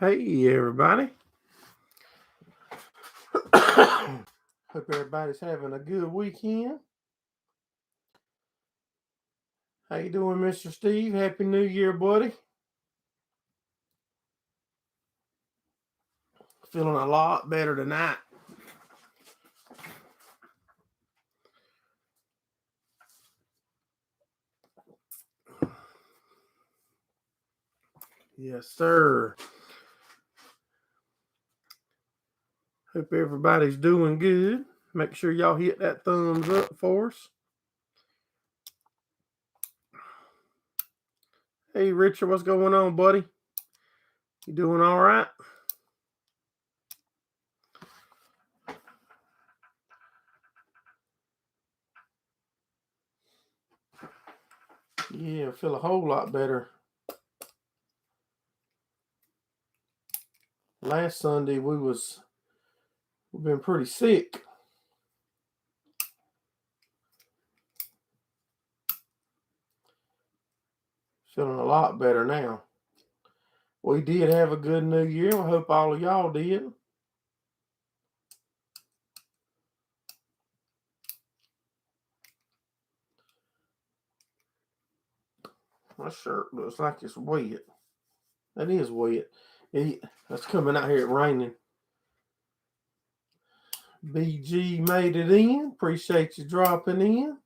Hey everybody. Hope everybody's having a good weekend. How you doing, Mr. Steve? Happy New Year, buddy. Feeling a lot better tonight. Yes, sir. Hope everybody's doing good. Make sure y'all hit that thumbs up for us. Hey, Richard, what's going on, buddy? You doing all right? Yeah, I feel a whole lot better. Last Sunday we've been pretty sick. Feeling a lot better now. We did have a good New Year. I hope all of y'all did. My shirt looks like it's wet. That is wet. That's coming out here raining. BG made it in. Appreciate you dropping in.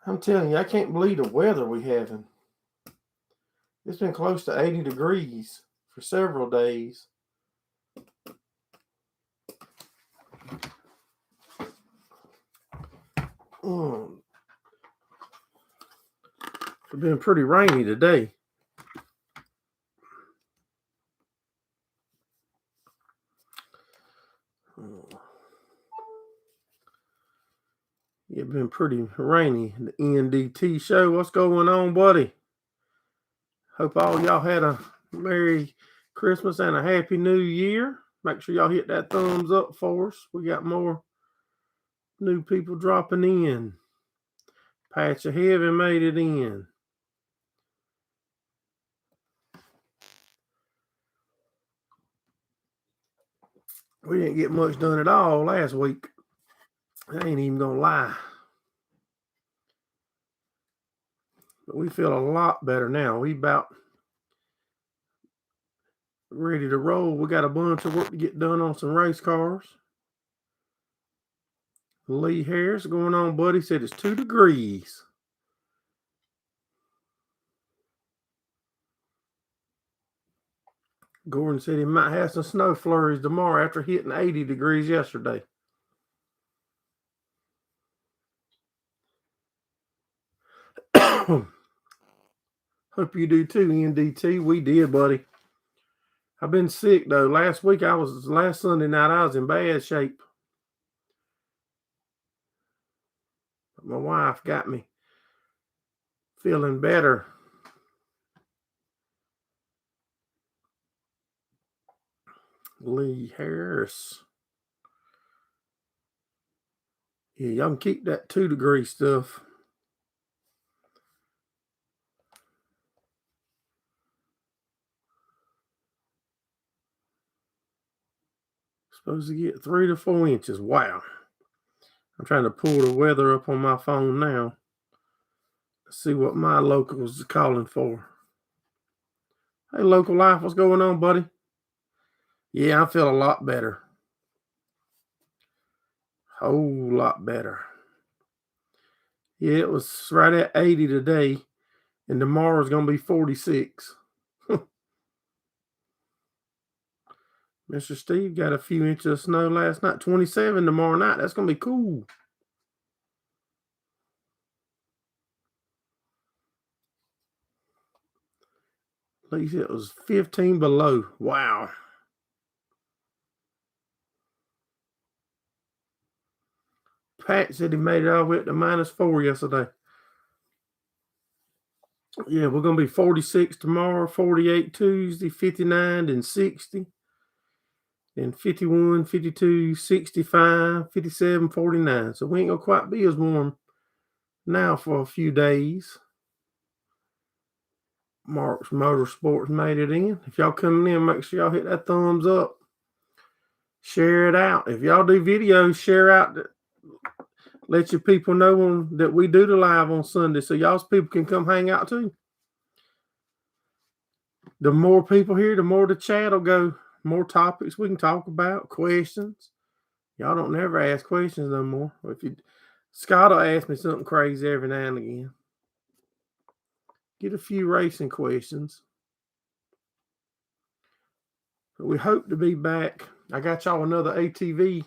I'm telling you, I can't believe the weather we having. It's been close to 80 degrees for several days. It's been pretty rainy today. It's been pretty rainy. The NDT show. What's going on, buddy? Hope all y'all had a Merry Christmas and a Happy New Year. Make sure y'all hit that thumbs up for us. We got more new people dropping in. Patch of Heaven made it in. We didn't get much done at all last week. I ain't even gonna lie. But we feel a lot better now. We about ready to roll. We got a bunch of work to get done on some race cars. Lee Harris going on, buddy. Said it's 2 degrees. Gordon said he might have some snow flurries tomorrow after hitting 80 degrees yesterday. Hope you do too, NDT. We did, buddy. I've been sick though. Last Sunday night I was in bad shape. My wife got me feeling better. Lee Harris. Yeah, y'all can keep that 2 degree stuff. Supposed to get 3 to 4 inches. Wow. I'm trying to pull the weather up on my phone now. Let's see what my locals is calling for. Hey, Local Life, what's going on, buddy? Yeah, I feel a lot better. Whole lot better. Yeah, it was right at 80 today, and tomorrow's going to be 46. Mr. Steve got a few inches of snow last night. 27 tomorrow night. That's going to be cool. At least it was 15 below. Wow. Pat said he made it all the way up to -4 yesterday. Yeah, we're going to be 46 tomorrow, 48 Tuesday, 59, then 60, then 51, 52, 65, 57, 49. So we ain't going to quite be as warm now for a few days. Mark's Motorsports made it in. If y'all coming in, make sure y'all hit that thumbs up. Share it out. If y'all do videos, share out. Let your people know that we do the live on Sunday, so y'all's people can come hang out too. The more people here, the more the chat will go. More topics we can talk about, questions. Y'all don't never ask questions no more. Scott will ask me something crazy every now and again. Get a few racing questions. But we hope to be back. I got y'all another ATV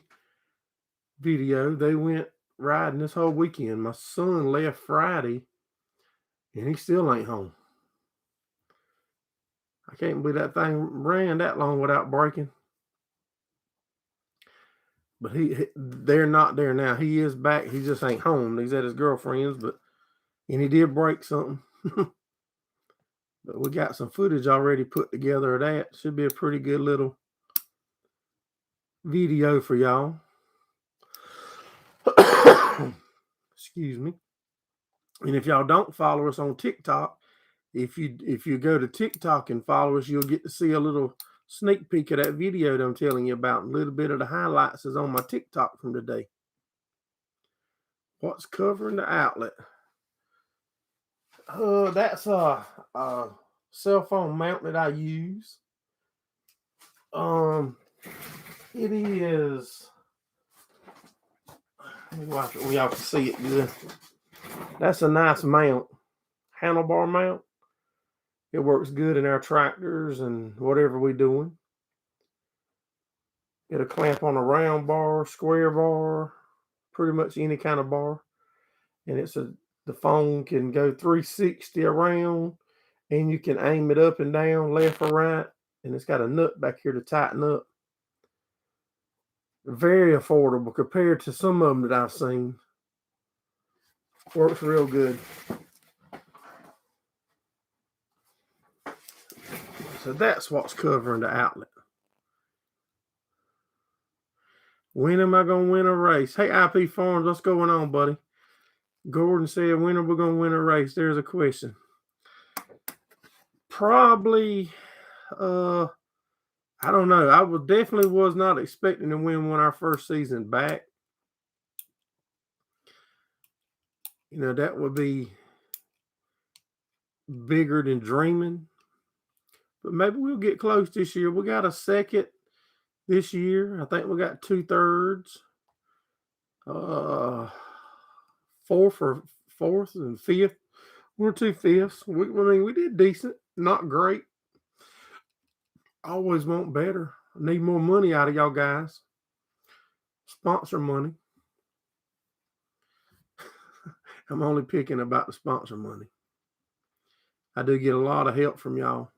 video. They went riding this whole weekend. My son left Friday, and he still ain't home. I can't believe that thing ran that long without breaking. But they're not there now. He is back. He just ain't home. He's at his girlfriend's, and he did break something. But we got some footage already put together of that. Should be a pretty good little video for y'all. Excuse me. And if y'all don't follow us on TikTok, if you go to TikTok and follow us, you'll get to see a little sneak peek of that video that I'm telling you about. A little bit of the highlights is on my TikTok from today. What's covering the outlet? That's a cell phone mount that I use. It is. We all can see it good. That's a nice mount, handlebar mount. It works good in our tractors and whatever we're doing. It'll clamp on a round bar, square bar, pretty much any kind of bar. And the phone can go 360 around, and you can aim it up and down, left or right. And it's got a nut back here to tighten up. Very affordable compared to some of them that I've seen. Works real good. So that's what's covering the outlet. When am I going to win a race? Hey, IP Farms, what's going on, buddy? Gordon said, when are we going to win a race? There's a question. Probably, I don't know. I definitely was not expecting to win our first season back. You know, that would be bigger than dreaming. But maybe we'll get close this year. We got a second this year. I think we got 2/3. Fourth and fifth. 1 or 2 fifths. We did decent. Not great. I always want better. I need more money out of y'all guys. Sponsor money. I'm only picking about the sponsor money. I do get a lot of help from y'all.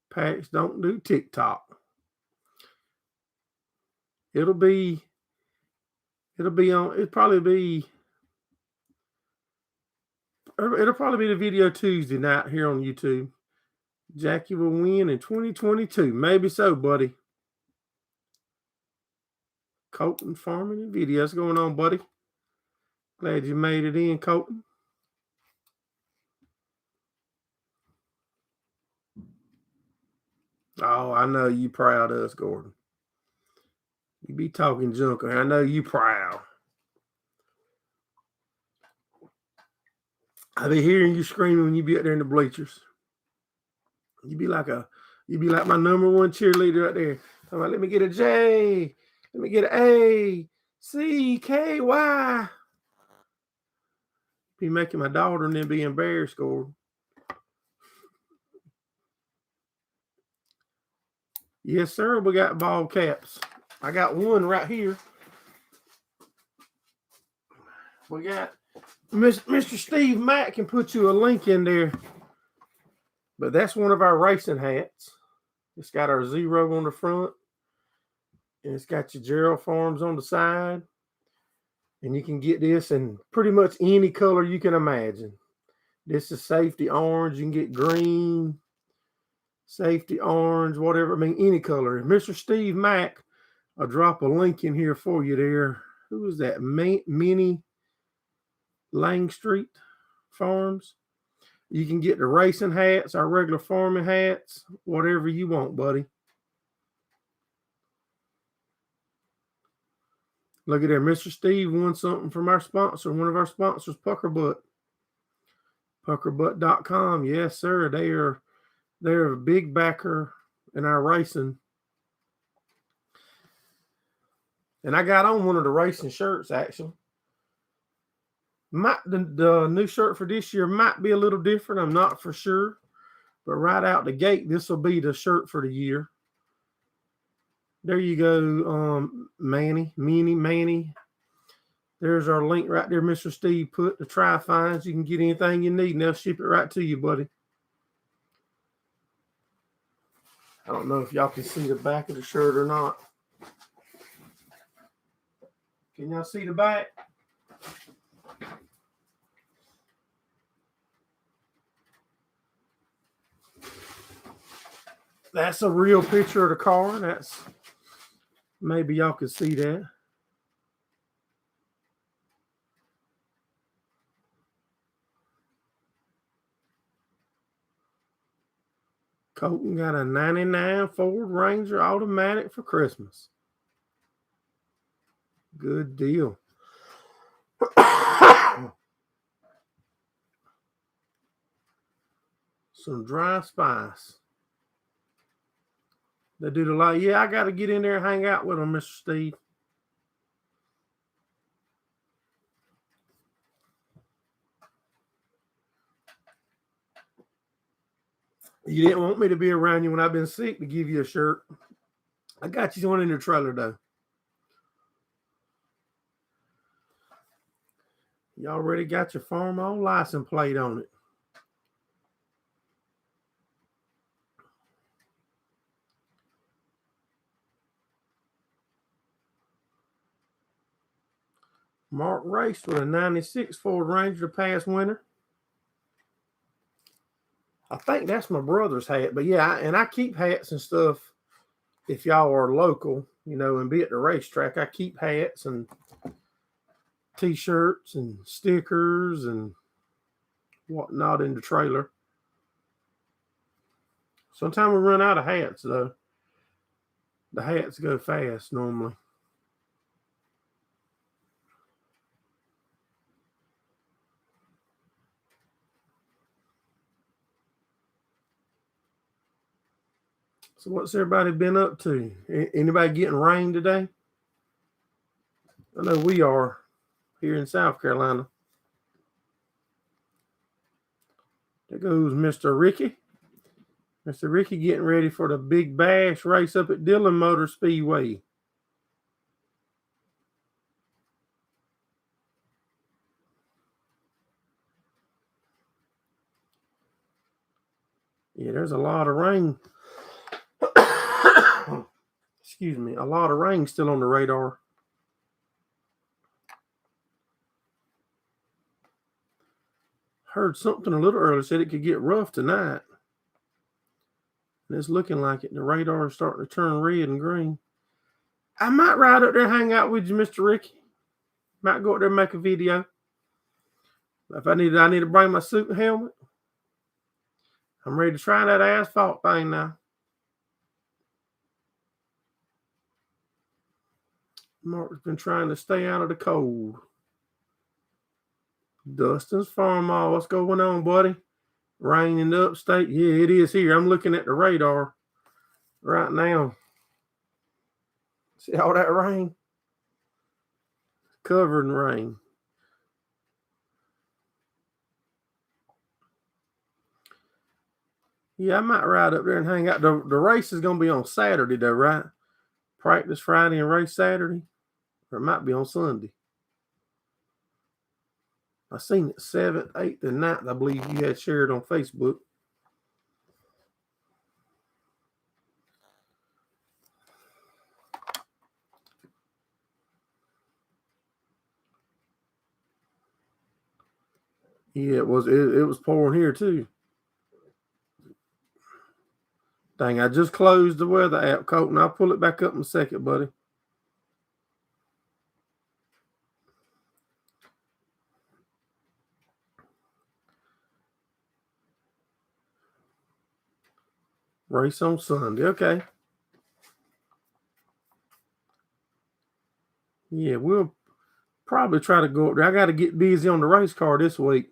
Pax, don't do TikTok. It'll probably be the video Tuesday night here on YouTube. Jackie will win in 2022. Maybe so, buddy. Colton Farming and Video. What's going on, buddy? Glad you made it in, Colton. Oh, I know you proud of us, Gordon. You be talking junk. I know you proud. I be hearing you screaming when you be out there in the bleachers. You be like my number one cheerleader out there. I'm like, let me get a J. Let me get an A. C K Y. Be making my daughter and then be embarrassed, Gordon. Yes, sir. We got ball caps. I got one right here. We got Mr. Steve Mack can put you a link in there. But that's one of our racing hats. It's got our 0 on the front. And it's got your Gerraldfarms on the side. And you can get this in pretty much any color you can imagine. This is safety orange. You can get green, safety orange, whatever. I mean, any color. Mr. Steve Mack, I'll drop a link in here for you there. Who is that? Minnie Lang Street Farms. You can get the racing hats, our regular farming hats, whatever you want, buddy. Look at there. Mr. Steve won something from our sponsor, one of our sponsors, Puckerbutt. Puckerbutt.com. Yes, sir. They're a big backer in our racing. And I got on one of the racing shirts, actually. The new shirt for this year might be a little different. I'm not for sure. But right out the gate, this will be the shirt for the year. There you go, Manny. There's our link right there, Mr. Steve put the Tri-Fines. You can get anything you need, and they'll ship it right to you, buddy. I don't know if y'all can see the back of the shirt or not. Can y'all see the back? That's a real picture of the car. That's maybe y'all can see that. Colton got a 99 Ford Ranger automatic for Christmas. Good deal. Some dry spice. They do the light. Yeah, I got to get in there and hang out with them, Mr. Steve. You didn't want me to be around you when I've been sick to give you a shirt. I got you one in the trailer, though. You already got your farm on license plate on it. Mark raced with a 96 Ford Ranger the past winter. I think that's my brother's hat. But yeah, and I keep hats and stuff if y'all are local, and be at the racetrack. I keep hats and T-shirts and stickers and whatnot in the trailer. Sometimes we run out of hats, though. The hats go fast normally. So what's everybody been up to? Anybody getting rain today? I know we are here in South Carolina. There goes Mr. Ricky. Mr. Ricky getting ready for the big bash race up at Dillon Motor Speedway. Yeah, there's a lot of rain. Excuse me, a lot of rain still on the radar. Heard something a little earlier, said it could get rough tonight. And it's looking like it. The radar is starting to turn red and green. I might ride up there and hang out with you, Mr. Ricky. Might go up there and make a video. If I need to bring my suit and helmet. I'm ready to try that asphalt thing now. Mark's been trying to stay out of the cold. Dustin's Farm Mall. What's going on, buddy? Rain in the upstate. Yeah, it is here. I'm looking at the radar right now. See all that rain? Covered in rain. Yeah, I might ride up there and hang out. The race is going to be on Saturday, though, right? Practice Friday and race Saturday. Or it might be on Sunday. I seen it 7th, 8th, and 9th. I believe you had shared on Facebook. Yeah, it was pouring here too. Dang, I just closed the weather app, Colton. I'll pull it back up in a second, buddy. Race on Sunday. Okay. Yeah, we'll probably try to go up there. I got to get busy on the race car this week.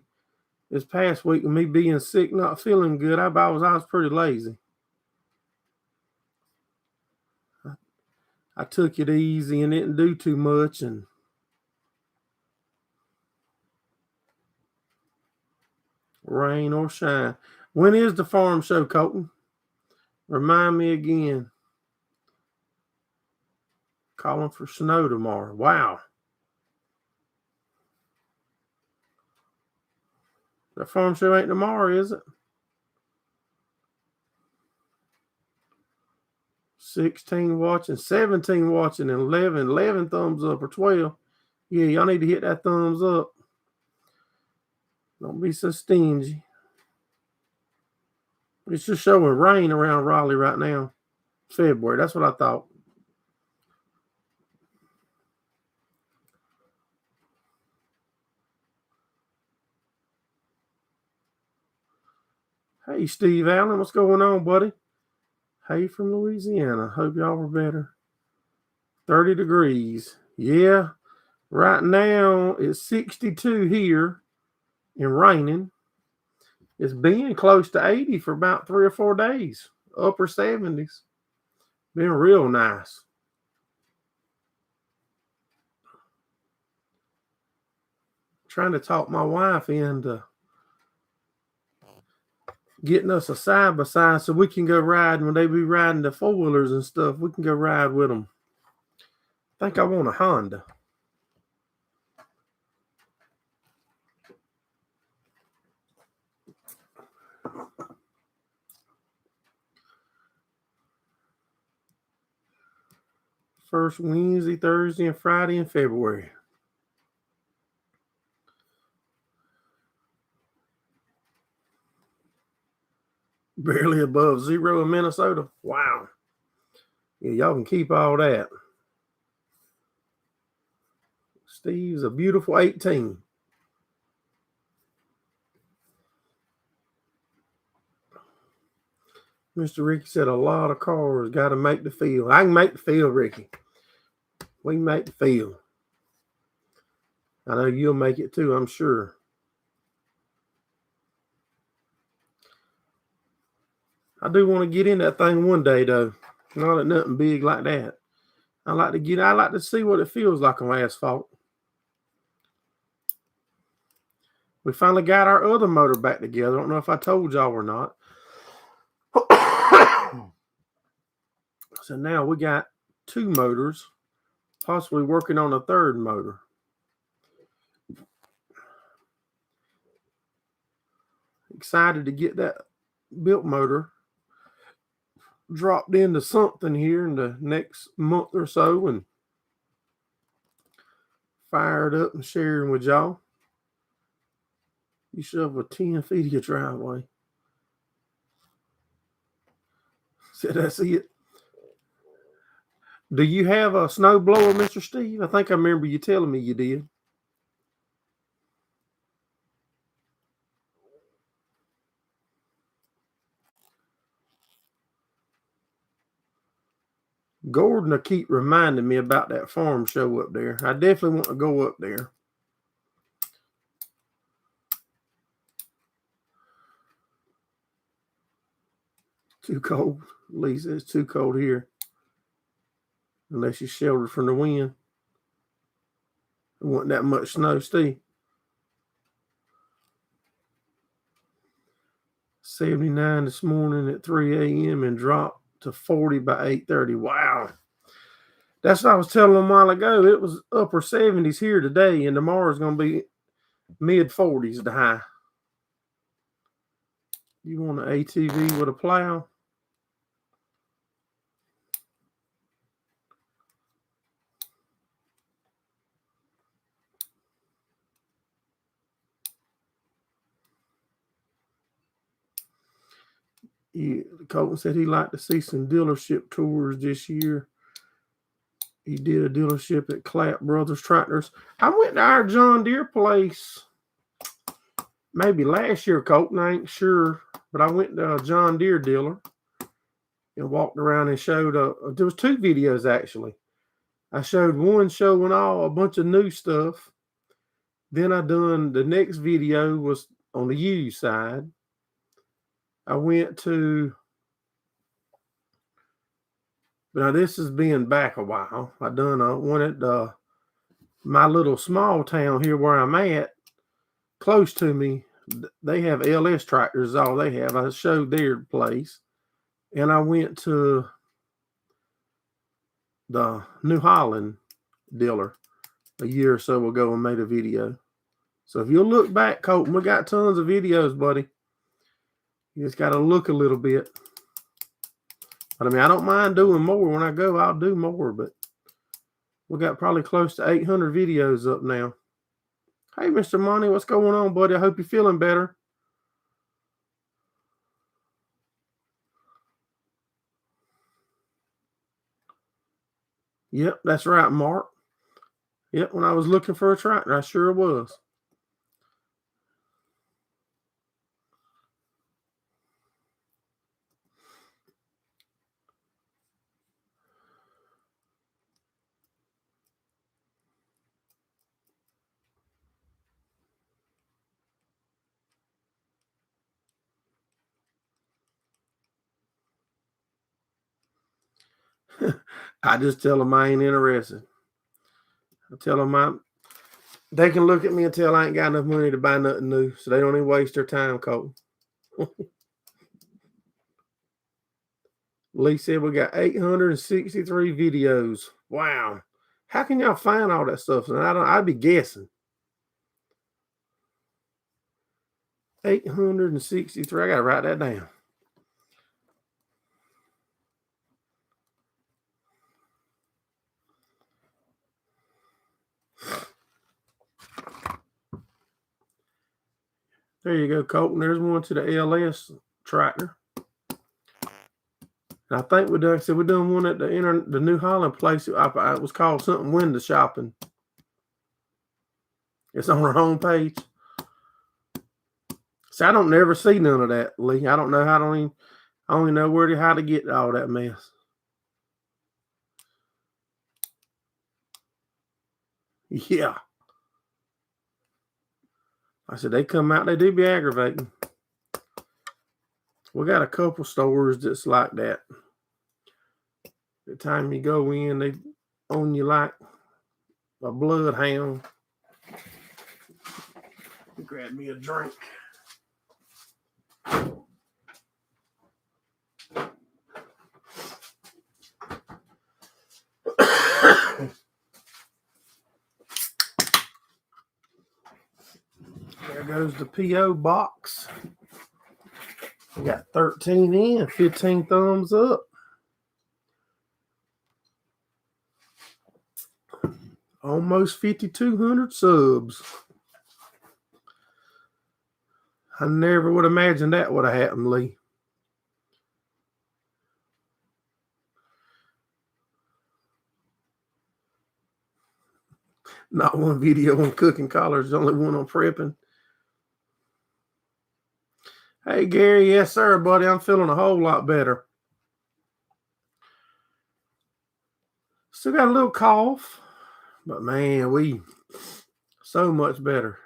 This past week, with me being sick, not feeling good, I was pretty lazy. I took it easy and didn't do too much. And rain or shine. When is the farm show, Colton? Remind me again. Calling for snow tomorrow. Wow. The farm show ain't tomorrow, is it? 16 watching, 17 watching, and 11 thumbs up or 12. Yeah, y'all need to hit that thumbs up. Don't be so stingy. It's just showing rain around Raleigh right now. February. That's what I thought. Hey, Steve Allen, what's going on, buddy? Hey, from Louisiana. Hope y'all were better. 30 degrees. Yeah, right now it's 62 here and raining. It's been close to 80 for about 3 or 4 days. Upper 70s. Been real nice. Trying to talk my wife into getting us a side-by-side so we can go riding when they be riding the four-wheelers and stuff. We can go ride with them. I think I want a Honda. First Wednesday, Thursday, and Friday in February. Barely above zero in Minnesota. Wow. Yeah, y'all can keep all that. Steve's a beautiful 18. Mr. Ricky said a lot of cars got to make the field. I can make the field, Ricky. We can make the field. I know you'll make it too, I'm sure. I do want to get in that thing one day, though. Not at nothing big like that. I like to see what it feels like on asphalt. We finally got our other motor back together. I don't know if I told y'all or not. So now we got 2 motors, possibly working on a 3rd motor. Excited to get that built motor dropped into something here in the next month or so and fired up and sharing with y'all. You shovel 10 feet of your driveway. So that's it. Do you have a snow blower, Mr. Steve? I think I remember you telling me you did. Gordon will keep reminding me about that farm show up there. I definitely want to go up there. Too cold. Lisa, it's too cold here. Unless you sheltered from the wind. There wasn't that much snow, Steve. 79 this morning at 3 a.m. and dropped to 40 by 8:30. Wow. That's what I was telling them a while ago. It was upper 70s here today, and tomorrow's going to be mid 40s the high. You want an ATV with a plow? Colton said he'd like to see some dealership tours this year. He did a dealership at Clapp Brothers Tractors. I went to our John Deere place maybe last year, Colton. I ain't sure, but I went to a John Deere dealer. and walked around and showed. There was 2 videos actually. I showed one showing a bunch of new stuff. Then I done the next video was on the used side. I went to. Now this has been back a while. I done one at my little small town here where I'm at, close to me. They have LS tractors, is all they have. I showed their place. And I went to the New Holland dealer a year or so ago and made a video. So if you'll look back, Colton, we got tons of videos, buddy. You just got to look a little bit. But I mean, I don't mind doing more. When I go, I'll do more. But we got probably close to 800 videos up now. Hey, Mr. Monty, what's going on, buddy? I hope you're feeling better. Yep, that's right, Mark. Yep, when I was looking for a tractor, I sure was. I just tell them I ain't interested. I tell them they can look at me and tell I ain't got enough money to buy nothing new, so they don't even waste their time, Colton. Lee said we got 863 videos. Wow. How can y'all find all that stuff? And I'd be guessing. 863. I gotta write that down. There you go, Colton. There's one to the LS tractor. And I think we're doing one at the New Holland place. It was called something window shopping. It's on our homepage. See, I don't never see none of that, Lee. I don't know how. I don't even know how to get all that mess. Yeah. I said, they come out, they do be aggravating. We got a couple stores that's like that. The time you go in, they own you like a bloodhound. Grab me a drink. There goes the P.O. box. We got 13 in, 15 thumbs up. Almost 5,200 subs. I never would imagine that would have happened, Lee. Not one video on cooking collars, only one on prepping. Hey, Gary. Yes, sir, buddy. I'm feeling a whole lot better. Still got a little cough, but man, we so much better.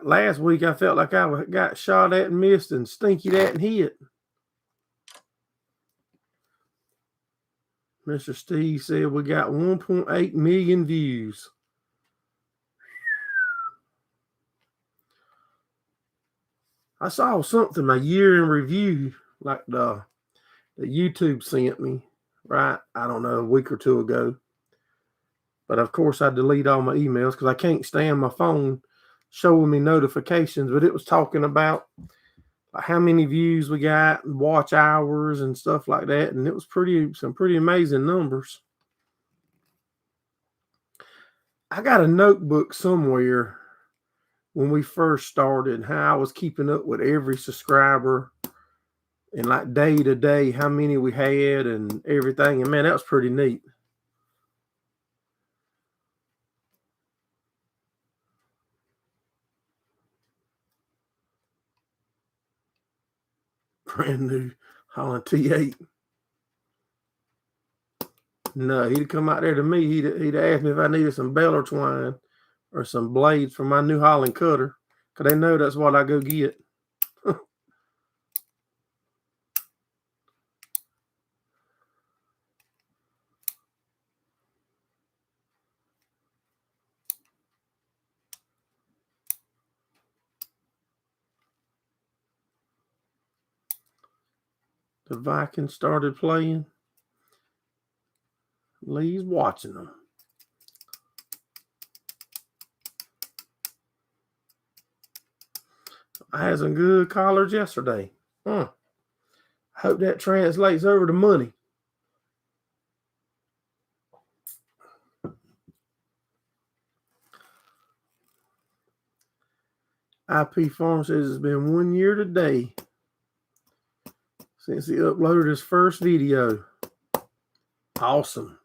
Last week, I felt like I got shot at and missed and stinkied at and hit. Mr. Steve said we got 1.8 million views. I saw something, a year in review, like the YouTube sent me, right? I don't know, a week or two ago. But of course, I delete all my emails because I can't stand my phone showing me notifications. But it was talking about how many views we got, and watch hours, and stuff like that. And it was some pretty amazing numbers. I got a notebook somewhere when we first started, how I was keeping up with every subscriber and like day to day, how many we had and everything. And man, that was pretty neat. Brand new Holland T8. No, he'd come out there to me. He'd ask me if I needed some baler twine or some blades for my New Holland cutter, because they know that's what I go get. The Vikings started playing. Lee's watching them. I had some good collars yesterday. I hope that translates over to money. IP Farm says it's been 1 year today since he uploaded his first video. Awesome.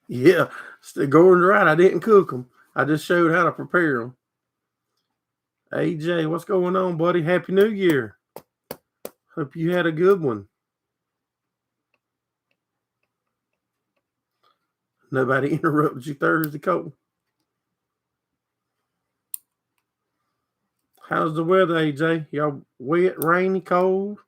Yeah, Gordon's right. I didn't cook them. I just showed how to prepare them. AJ, what's going on, buddy? Happy New Year. Hope you had a good one. Nobody interrupted you Thursday, Cole. How's the weather, AJ? Y'all wet, rainy, cold?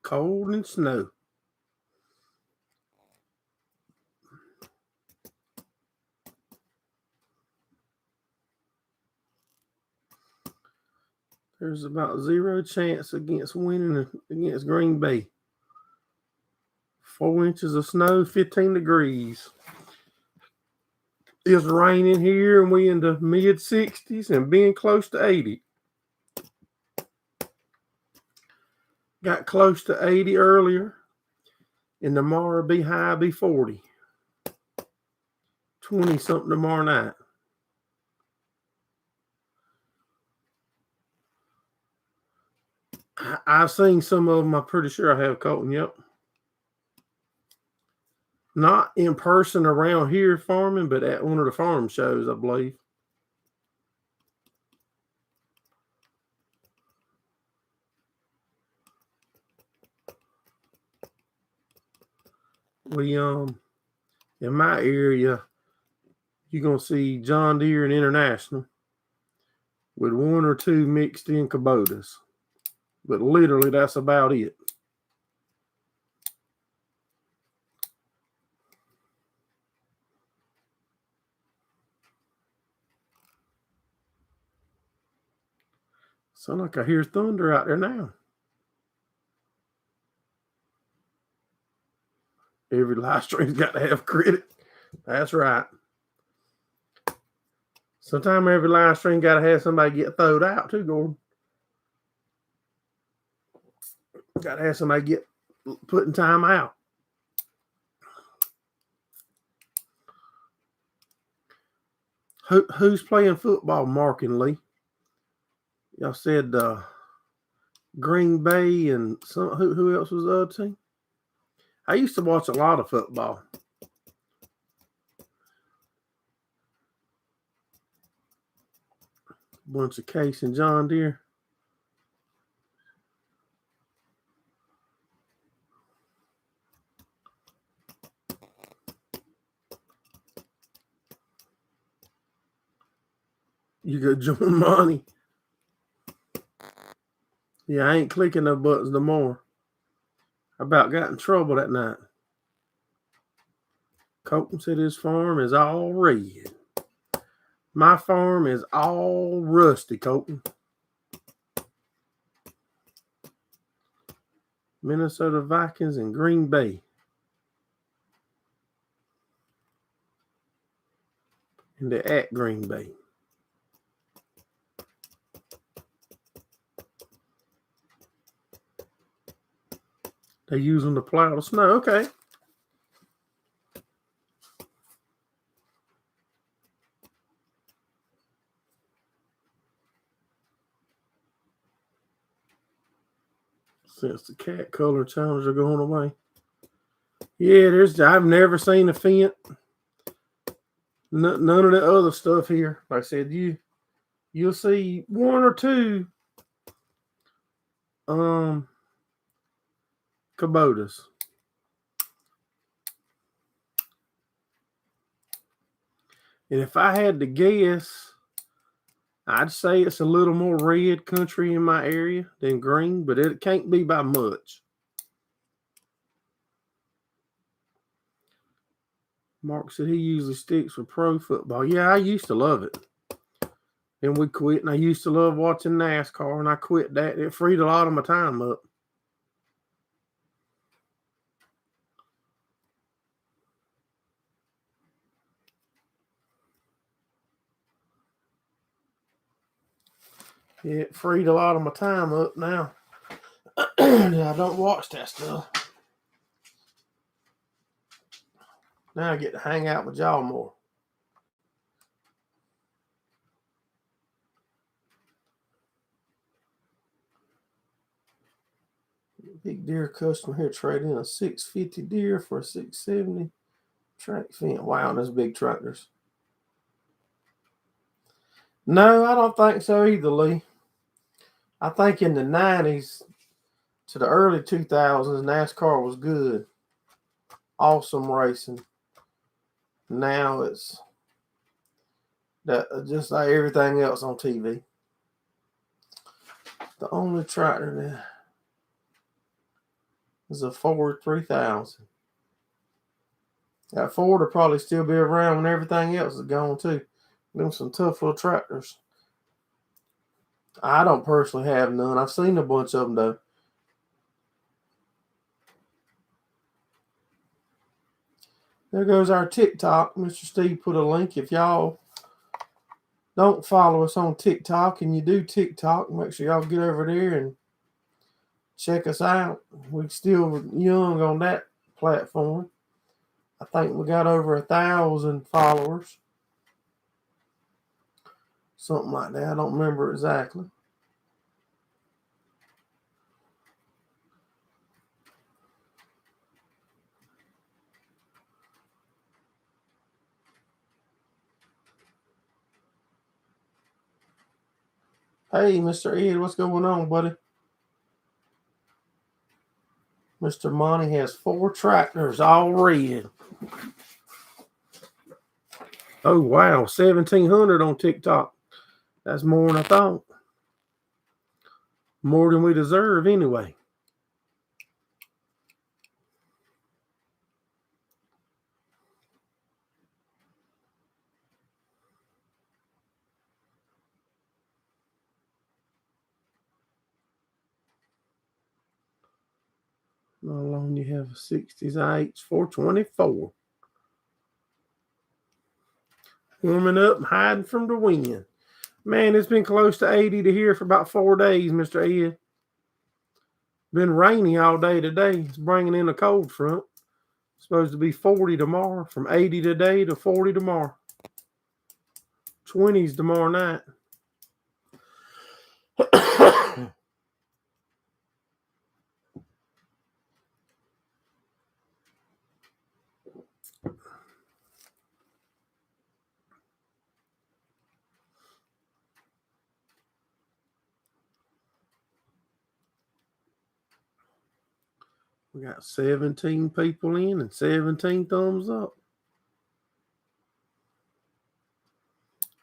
Cold and snow. There's about 0 chance against winning against Green Bay. 4 inches of snow, 15 degrees. It's raining here and we in the mid-60s and being close to 80. Got close to 80 earlier. And tomorrow be high, be 40. 20 something tomorrow night. I've seen some of them. I'm pretty sure I have, Colton. Yep. Not in person around here farming, but at one of the farm shows, I believe. We in my area, you're gonna see John Deere and International with 1 or 2 mixed in Kubotas. But literally that's about it. Sound like I hear thunder out there now. Every live stream's got to have credit. That's right. Sometimes every live stream got to have somebody get throwed out too, Gordon. Got to have somebody get put in time out. Who's playing football, Mark and Lee? Y'all said Green Bay and some. Who else was the other team? I used to watch a lot of football. Bunch of Case and John Deere. You go join money. Yeah, I ain't clicking no buttons no more. I about got in trouble that night. Colton said his farm is all red. My farm is all rusty, Colton. Minnesota Vikings and Green Bay. And they're at Green Bay. They use them to plow the snow. Okay. Since the cat color challenge are going away. Yeah, I've never seen a Fent. None of the other stuff here. Like I said, you'll see one or two Kubotas. And if I had to guess, I'd say it's a little more red country in my area than green, but it can't be by much. Mark said he usually sticks with pro football. Yeah, I used to love it. Then we quit, and I used to love watching NASCAR, and I quit that. It freed a lot of my time up. Yeah, it freed a lot of my time up now. I don't watch that stuff. Now I get to hang out with y'all more. Big deer customer here trading a 650 deer for a 670 track Fent. Wow, those big tractors. No, I don't think so either, Lee. I think in the 90s to the early 2000s, NASCAR was good. Awesome racing. Now it's just like everything else on TV. The only tractor that is a Ford 3000. That Ford will probably still be around when everything else is gone too. Them some tough little tractors. I don't personally have none. I've seen a bunch of them though. There goes our TikTok. Mr. Steve put a link. If y'all don't follow us on TikTok and you do TikTok, make sure y'all get over there and check us out. We're still young on that platform. I think we got over 1,000 followers. Something like that. I don't remember exactly. Hey, Mr. Ed, what's going on, buddy? Mr. Monty has 4 tractors, all red. Oh, wow. 1,700 on TikTok. That's more than I thought. More than we deserve anyway. How long you have a 60s IH 424? Warming up and hiding from the wind. Man, it's been close to 80 to here for about 4 days, Mr. Ed. Been rainy all day today. It's bringing in a cold front. It's supposed to be 40 tomorrow, from 80 today to 40 tomorrow. 20s tomorrow night. We got 17 people in and 17 thumbs up.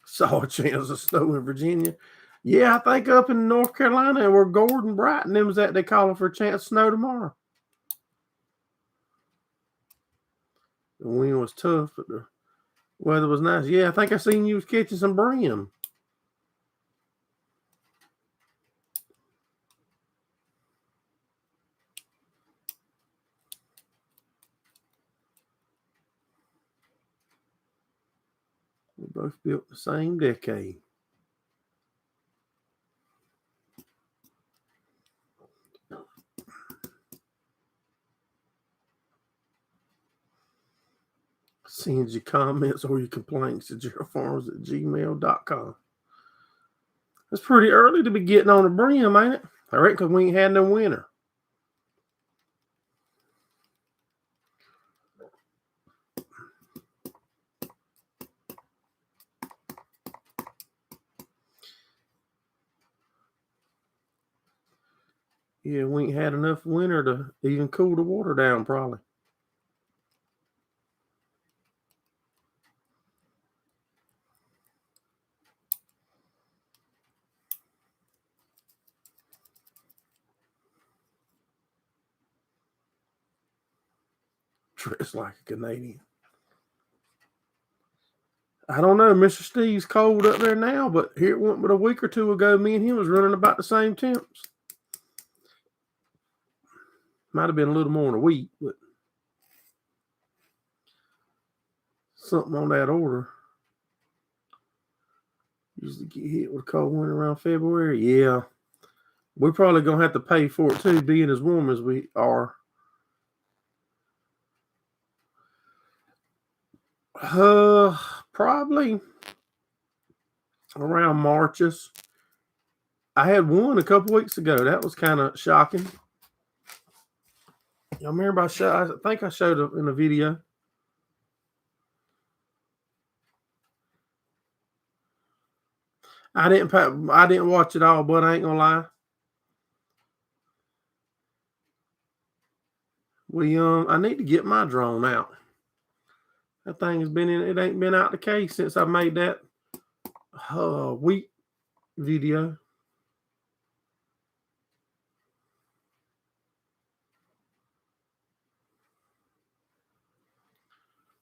Saw a chance of snow in Virginia. Yeah, I think up in North Carolina where Gordon Brighton them was at, they calling for a chance of snow tomorrow. The wind was tough, but the weather was nice. Yeah, I think I seen you was catching some brim. We both built the same decade. Send your comments or your complaints to gerraldfarms@gmail.com. It's pretty early to be getting on the brim, ain't it? I reckon 'cause we ain't had no winter. Yeah, we ain't had enough winter to even cool the water down, probably. Dressed like a Canadian. I don't know. Mr. Steve's cold up there now, but here it went but a week or two ago, me and him was running about the same temps. Might have been a little more than a week, but something on that order. Usually get hit with a cold winter around February. Yeah. We're probably going to have to pay for it too, being as warm as we are. Probably around Marches. I had one a couple weeks ago. That was kind of shocking. Y'all remember I think I showed it in a video. I didn't watch it all, but I ain't gonna lie. I need to get my drone out. That thing has been it ain't been out the case since I made that wheat video.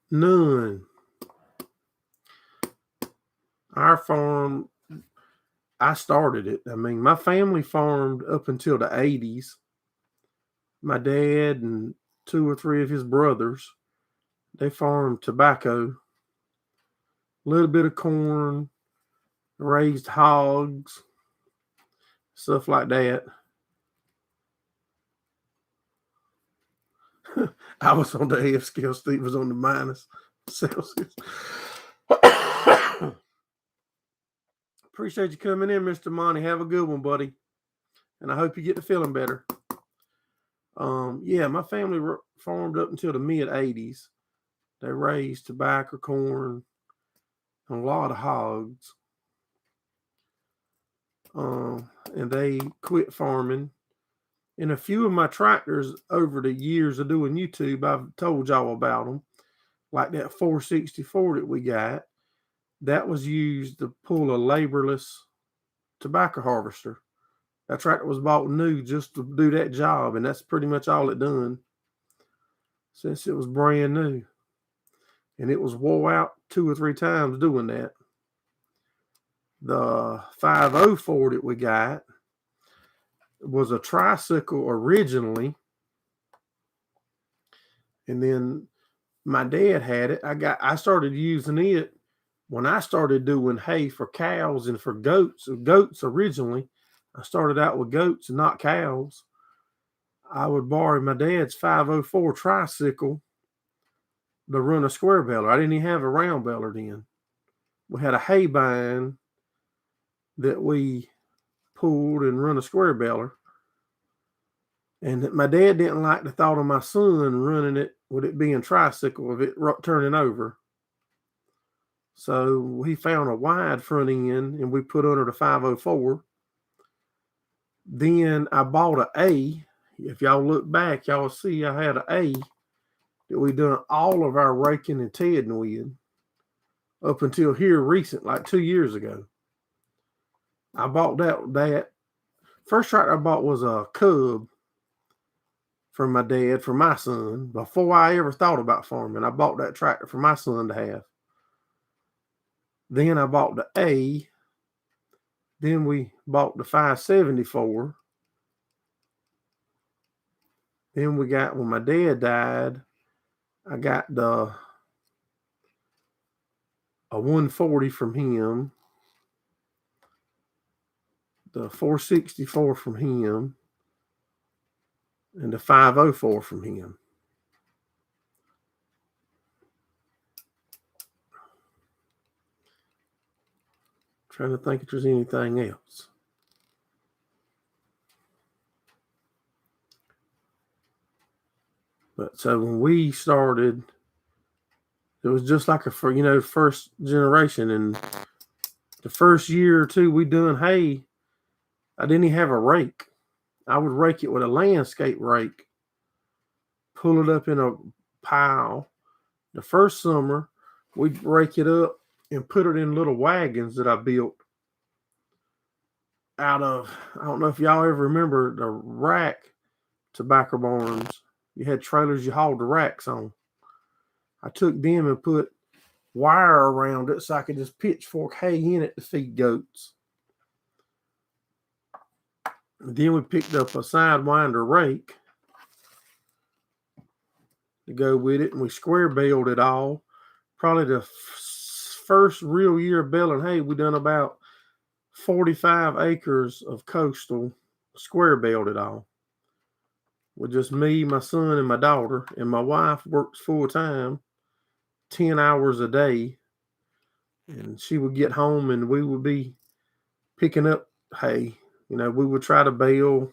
None. Our farm, I started it. I mean, my family farmed up until the 80s. My dad and 2 or 3 of his brothers, they farmed tobacco, a little bit of corn, raised hogs, stuff like that. I was on the AF scale. Steve was on the minus Celsius. Appreciate you coming in, Mr. Monty. Have a good one, buddy. And I hope you get to feeling better. Yeah, my family farmed up until the mid-80s. They raised tobacco, corn, and a lot of hogs. And they quit farming. And a few of my tractors over the years of doing YouTube, I've told y'all about them. Like that 464 that we got, that was used to pull a laborless tobacco harvester. That tractor was bought new just to do that job, and that's pretty much all it done since it was brand new. And it was wore out 2 or 3 times doing that. The 504 that we got was a tricycle originally, and then my dad had it. I started using it when I started doing hay for cows and for goats. Goats originally, I started out with goats and not cows. I would borrow my dad's 504 tricycle to run a square baler. I didn't even have a round baler then. We had a hay bind that we pulled and run a square baler. And my dad didn't like the thought of my son running it with it being tricycle, of it turning over. So he found a wide front end and we put under the 504. Then I bought an A. If y'all look back, y'all see I had an A that we done all of our raking and tedding with up until here recent, like 2 years ago. I bought that. First tractor I bought was a Cub from my dad for my son. Before I ever thought about farming, I bought that tractor for my son to have. Then I bought the A. Then we bought the 574. Then we got, when my dad died, I got a 140 from him, the 464 from him, and the 504 from him. Trying to think if there's anything else. But so when we started, it was just like first generation. And the first year or two we done hay, I didn't even have a rake. I would rake it with a landscape rake, pull it up in a pile. The first summer, we'd rake it up and put it in little wagons that I built out of, I don't know if y'all ever remember the rack tobacco barns. You had trailers you hauled the racks on. I took them and put wire around it so I could just pitchfork hay in it to feed goats. And then we picked up a sidewinder rake to go with it, and we square baled it all. Probably the first real year of baling hay, we done about 45 acres of coastal, square baled it all. With just me, my son, and my daughter, and my wife works full time, 10 hours a day, and she would get home and we would be picking up hay. We would try to bale,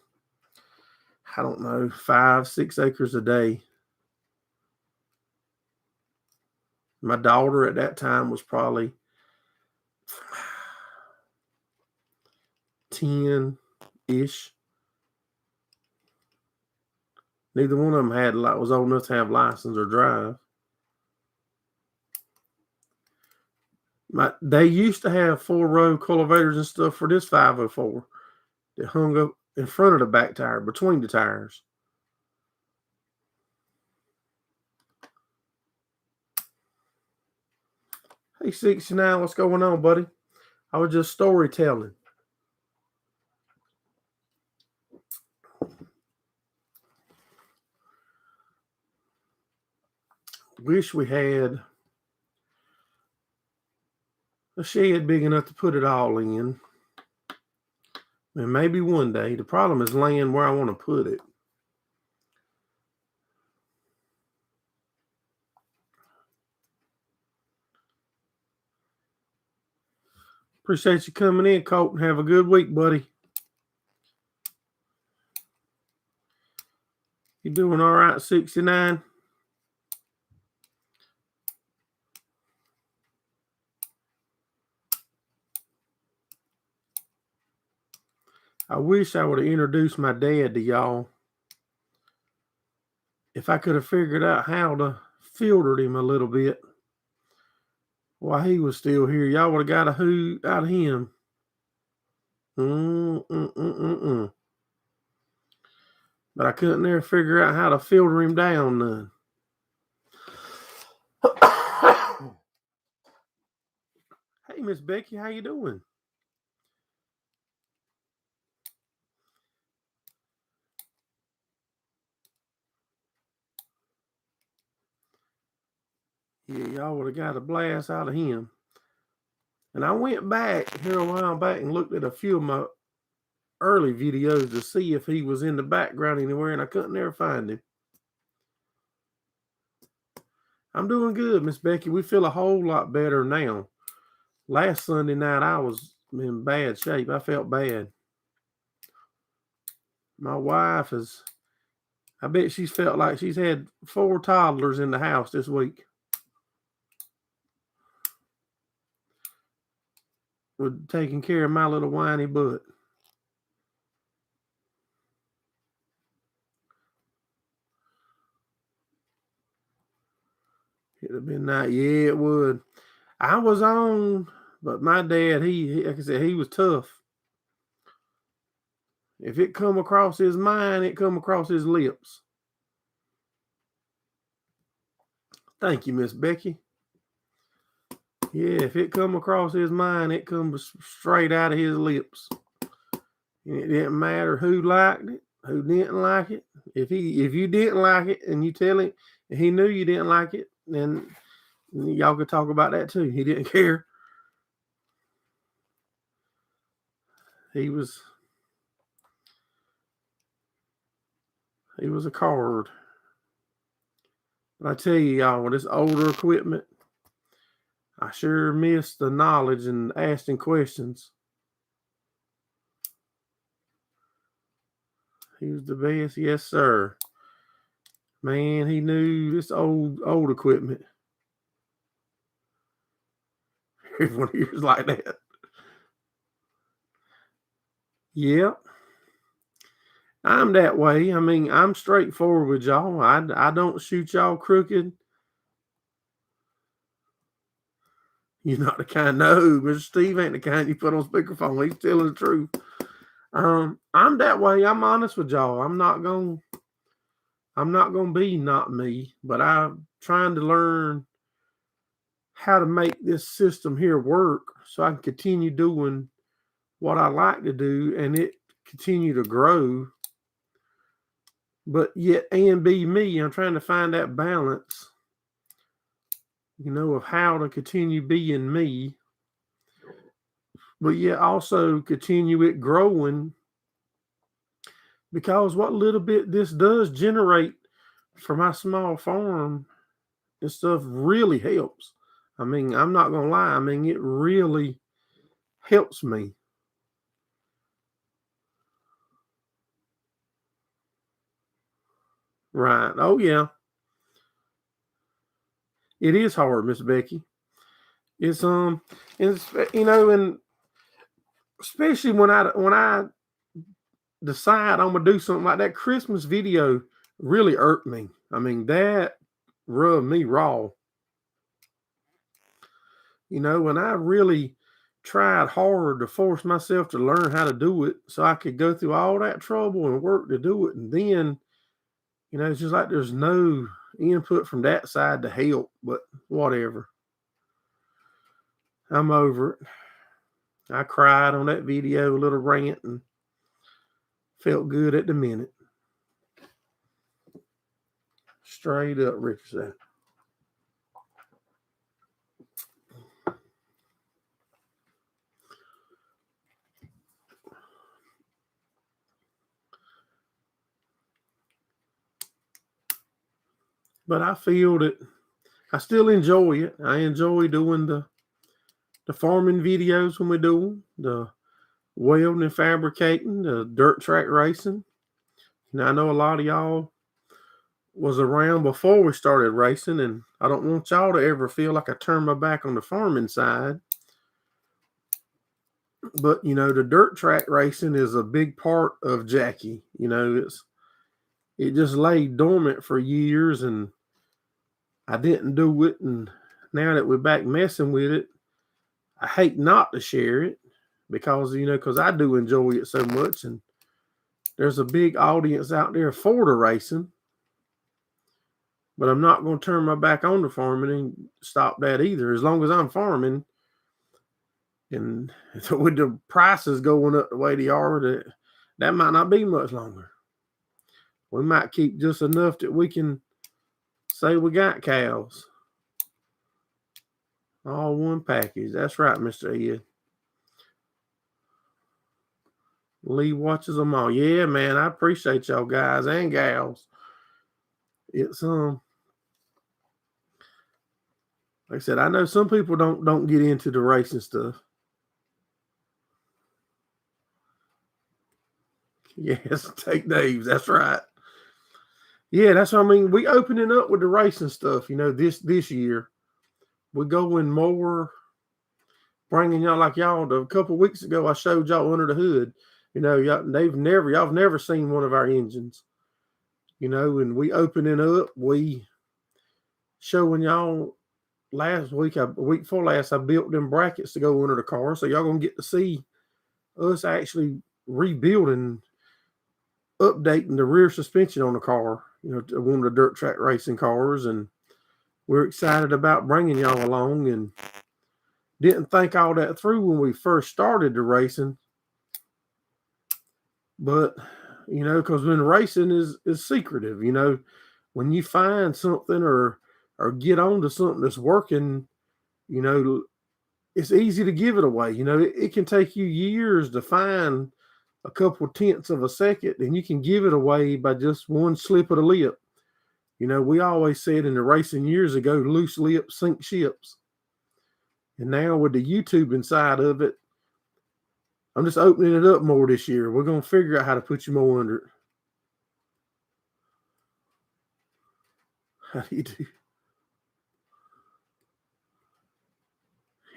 5-6 acres a day. My daughter at that time was probably 10-ish. Neither one of them was old enough to have license or drive. They used to have 4-row cultivators and stuff for this 504 that hung up in front of the back tire, between the tires. Hey, 69, what's going on, buddy? I was just storytelling. Wish we had a shed big enough to put it all in. And maybe one day. The problem is laying where I want to put it. Appreciate you coming in, Colton. Have a good week, buddy. You doing all right, 69? I wish I would have introduced my dad to y'all. If I could have figured out how to filter him a little bit while he was still here, y'all would have got a hoot out of him. But I couldn't ever figure out how to filter him down none. Hey, Miss Becky, how you doing? Yeah, y'all would have got a blast out of him. And I went back here a while back and looked at a few of my early videos to see if he was in the background anywhere, and I couldn't ever find him. I'm doing good, Miss Becky. We feel a whole lot better now. Last Sunday night, I was in bad shape. I felt bad. My wife I bet she's felt like she's had 4 toddlers in the house this week. With taking care of my little whiny butt. It'd have been nice. Yeah, it would. I was on, but my dad, he like I said, he was tough. If it come across his mind, it come across his lips. Thank you, Miss Becky. Yeah, if it come across his mind, it comes straight out of his lips. And it didn't matter who liked it, who didn't like it. If you didn't like it and you tell him, and he knew you didn't like it, then y'all could talk about that too. He didn't care. He was a card. But I tell you, y'all, with this older equipment, I sure miss the knowledge and asking questions. He was the best. Yes, sir. Man, he knew this old equipment. Everyone here's like that. Yep. I'm that way. I mean, I'm straightforward with y'all. I don't shoot y'all crooked. You're not the kind. No, Mr. Steve ain't the kind you put on speakerphone. He's telling the truth. I'm that way. I'm honest with y'all. I'm not gonna be not me, but I'm trying to learn how to make this system here work so I can continue doing what I like to do and it continue to grow. But yet and be me. I'm trying to find that balance, of how to continue being me, but yet also continue it growing, because what little bit this does generate for my small farm and stuff really helps. I mean, I'm not gonna lie. I mean, it really helps me. Right. Oh yeah. It is hard, Miss Becky. It's and especially when I decide I'm gonna do something like that Christmas video really irked me. I mean, that rubbed me raw. When I really tried hard to force myself to learn how to do it so I could go through all that trouble and work to do it. And then, it's just like there's no input from that side to help, but whatever. I'm over it. I cried on that video, a little rant, and felt good at the minute. Straight up, Ricky said. But I feel that I still enjoy it. I enjoy doing the farming videos when we do them, the welding and fabricating, the dirt track racing. I know a lot of y'all was around before we started racing, and I don't want y'all to ever feel like I turned my back on the farming side. But the dirt track racing is a big part of Jackie. It just lay dormant for years, and I didn't do it. And now that we're back messing with it, I hate not to share it because I do enjoy it so much, and there's a big audience out there for the racing. But I'm not going to turn my back on the farming and stop that either. As long as I'm farming, and with the prices going up the way they are, that might not be much longer. We might keep just enough that we can say we got cows. All one package. That's right, Mr. Ed. Lee watches them all. Yeah, man, I appreciate y'all guys and gals. It's like I said, I know some people don't get into the racing stuff. Yes, take Dave's. That's right. Yeah, that's what I mean. We opening up with the racing stuff, this year. We're going more, bringing y'all like y'all. A couple of weeks ago, I showed y'all under the hood. Y'all never seen one of our engines. And we opening up, we showing y'all last week, a week before last, I built them brackets to go under the car. So y'all gonna get to see us actually rebuilding, updating the rear suspension on the car, one of the dirt track racing cars. And we're excited about bringing y'all along, and didn't think all that through when we first started the racing. But, because when racing is secretive, when you find something or get onto something that's working, it's easy to give it away. It can take you years to find a couple tenths of a second, and you can give it away by just one slip of the lip. We always said in the racing years ago, loose lips sink ships. And now with the YouTube inside of it, I'm just opening it up more this year. We're going to figure out how to put you more under it. How do you do?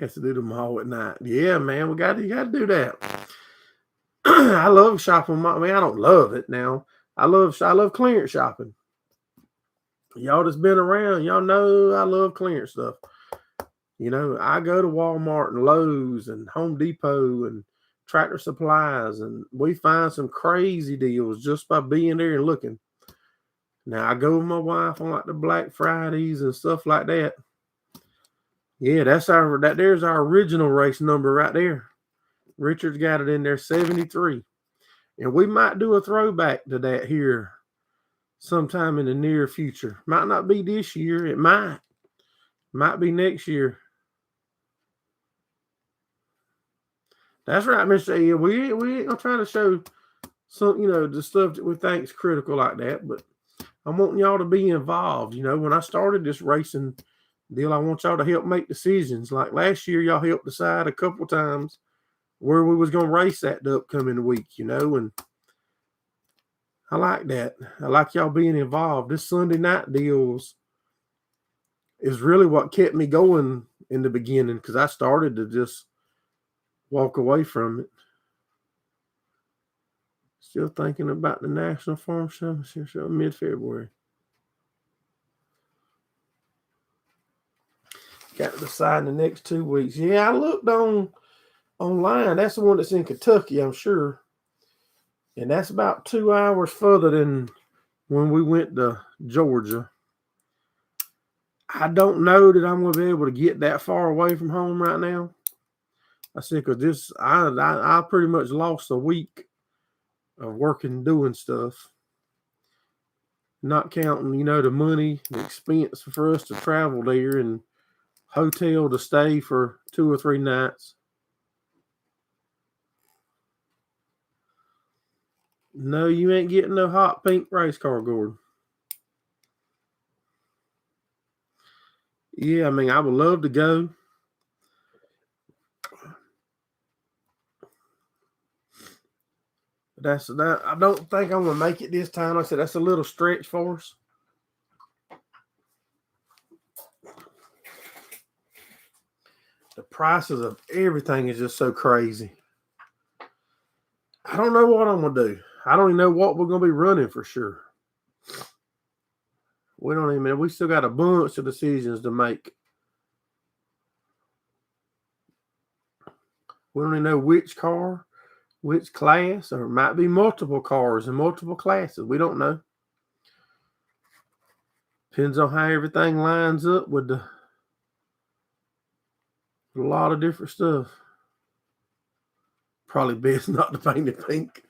Has to do them all at night. Yeah, man, you got to do that. I love shopping. I don't love it now. I love clearance shopping. Y'all that's been around, y'all know I love clearance stuff. You know, I go to Walmart and Lowe's and Home Depot and Tractor Supplies, and we find some crazy deals just by being there and looking. Now, I go with my wife on like the Black Fridays and stuff like that. Yeah, there's our original race number right there. Richard's got it in there, 73. And we might do a throwback to that here sometime in the near future. Might not be this year. It might. Might be next year. That's right, Mr. E. We ain't gonna try to show some, the stuff that we think is critical like that, but I'm wanting y'all to be involved. When I started this racing deal, I want y'all to help make decisions. Like last year, y'all helped decide a couple times where we was gonna race the upcoming week, and I like that. I like y'all being involved. This Sunday night deals is really what kept me going in the beginning, because I started to just walk away from it. Still thinking about the National Farm Show mid-February. Got to decide in the next 2 weeks. Yeah, I looked online. That's the one that's in Kentucky, I'm sure. And that's about 2 hours further than when we went to Georgia. I don't know that I'm going to be able to get that far away from home right now. I said, because I pretty much lost a week of working, doing stuff. Not counting, the money, the expense for us to travel there and hotel to stay for 2 or 3 nights. No, you ain't getting no hot pink race car, Gordon. Yeah, I would love to go. I don't think I'm gonna make it this time. Like I said, that's a little stretch for us. The prices of everything is just so crazy. I don't know what I'm gonna do. I don't even know what we're gonna be running for sure. We still got a bunch of decisions to make. We don't even know which car, which class, or it might be multiple cars and multiple classes. We don't know. Depends on how everything lines up with a lot of different stuff. Probably best not to paint it pink.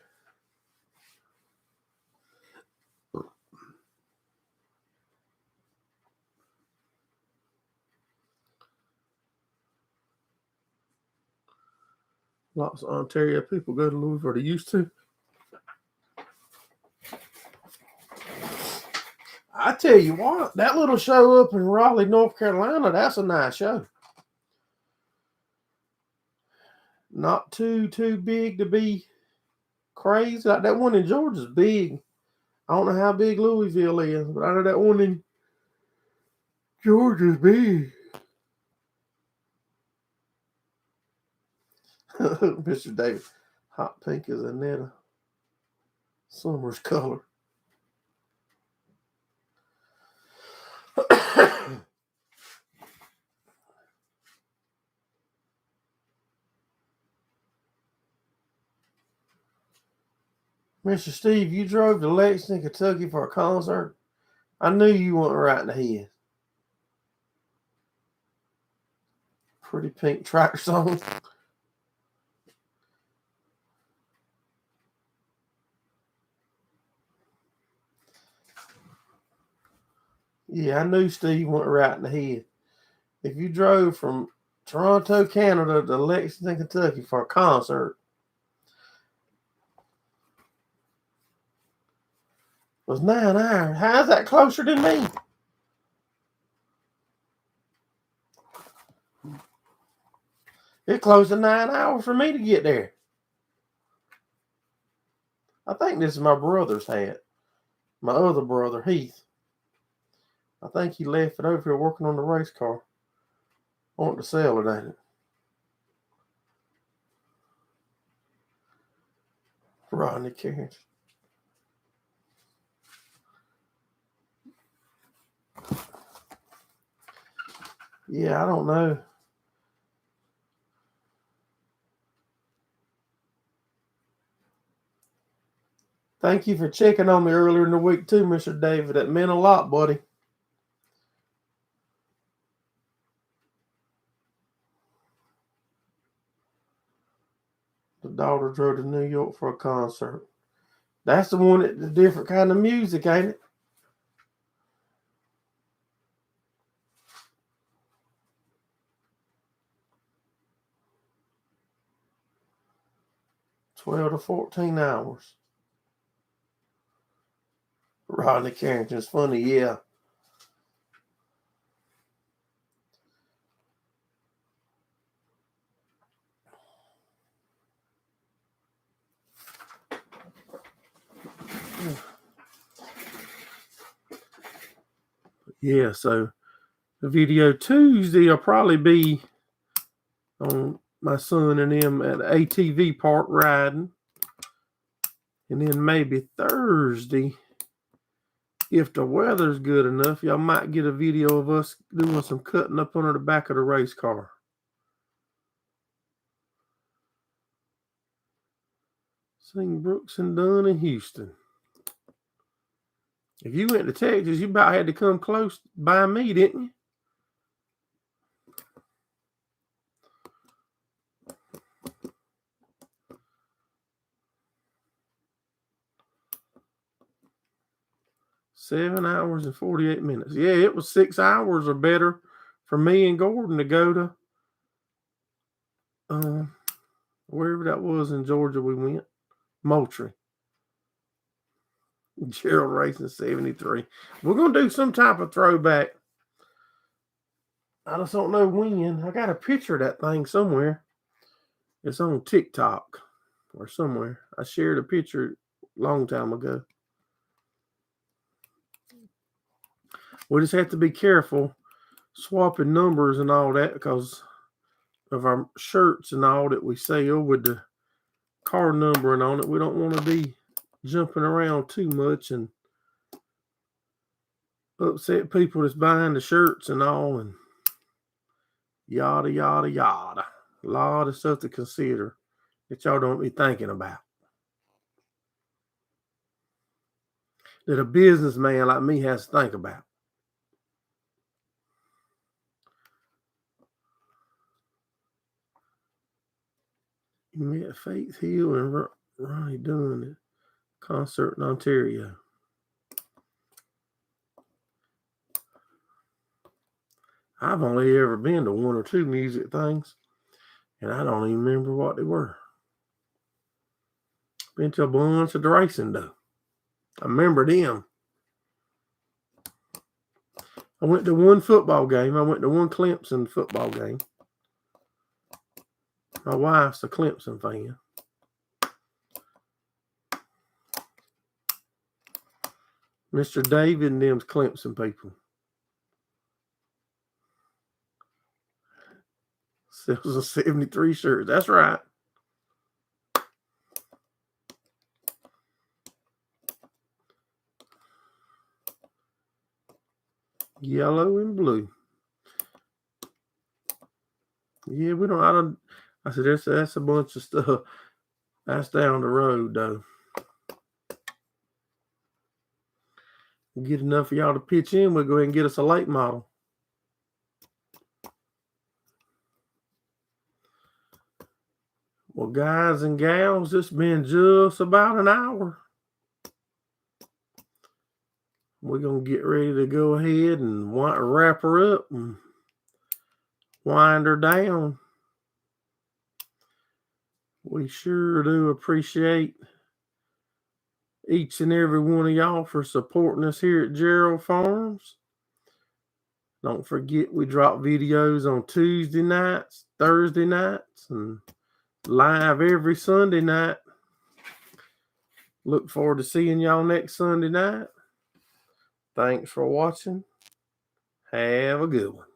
Lots of Ontario people go to Louisville, or they used to. I tell you what, that little show up in Raleigh, North Carolina, that's a nice show. Not too big to be crazy. Like that one in Georgia's big. I don't know how big Louisville is, but I know that one in Georgia's big. Mr. David, hot pink is Annetta Summer's color. Mr. Steve, you drove to Lexington, Kentucky for a concert? I knew you weren't right in the head. Pretty pink track song. Yeah, I knew Steve went right in the head. If you drove from Toronto, Canada to Lexington, Kentucky for a concert, it was 9 hours. How's that closer than me? It's close to 9 hours for me to get there. I think this is my brother's hat. My other brother, Heath. I think he left it over here working on the race car. I want to sell it, ain't it? Rodney Carriage. Yeah, I don't know. Thank you for checking on me earlier in the week too, Mr. David. That meant a lot, buddy. The daughter drove to New York for a concert. That's the one that the different kind of music, ain't it? $12 to 14 hours. Rodney Carrington's funny, yeah. Yeah, so the video Tuesday will probably be on my son and them at the ATV park riding. And then maybe Thursday, if the weather's good enough, y'all might get a video of us doing some cutting up under the back of the race car. Sing Brooks and Dunn in Houston. If you went to Texas, you about had to come close by me, didn't you? $7 hours and 48 minutes. Yeah, it was 6 hours or better for me and Gordon to go to wherever that was in Georgia we went. Moultrie. Gerald Racing 73. We're going to do some type of throwback. I just don't know when. I got a picture of that thing somewhere. It's on TikTok or somewhere. I shared a picture a long time ago. We just have to be careful swapping numbers and all that because of our shirts and all that we sell with the car numbering on it. We don't want to be jumping around too much and upset people that's buying the shirts and all and yada, yada, yada. A lot of stuff to consider that y'all don't be thinking about. That a businessman like me has to think about. You met Faith Hill and Ronnie Dunn at concert in Ontario. I've only ever been to one or two music things, and I don't even remember what they were. Been to a bunch of the racing, though. I remember them. I went to one football game. I went to one Clemson football game. My wife's a Clemson fan. Mr. David and them's Clemson people. Sells a 73 shirt. That's right. Yellow and blue. Yeah, I said, that's a bunch of stuff. That's down the road, though. Get enough of y'all to pitch in, we'll go ahead and get us a late model. Well, guys and gals, it's been just about an hour. We're going to get ready to go ahead and wrap her up and wind her down. We sure do appreciate each and every one of y'all for supporting us here at Gerraldfarms. Don't forget we drop videos on Tuesday nights, Thursday nights, and live every Sunday night. Look forward to seeing y'all next Sunday night. Thanks for watching. Have a good one.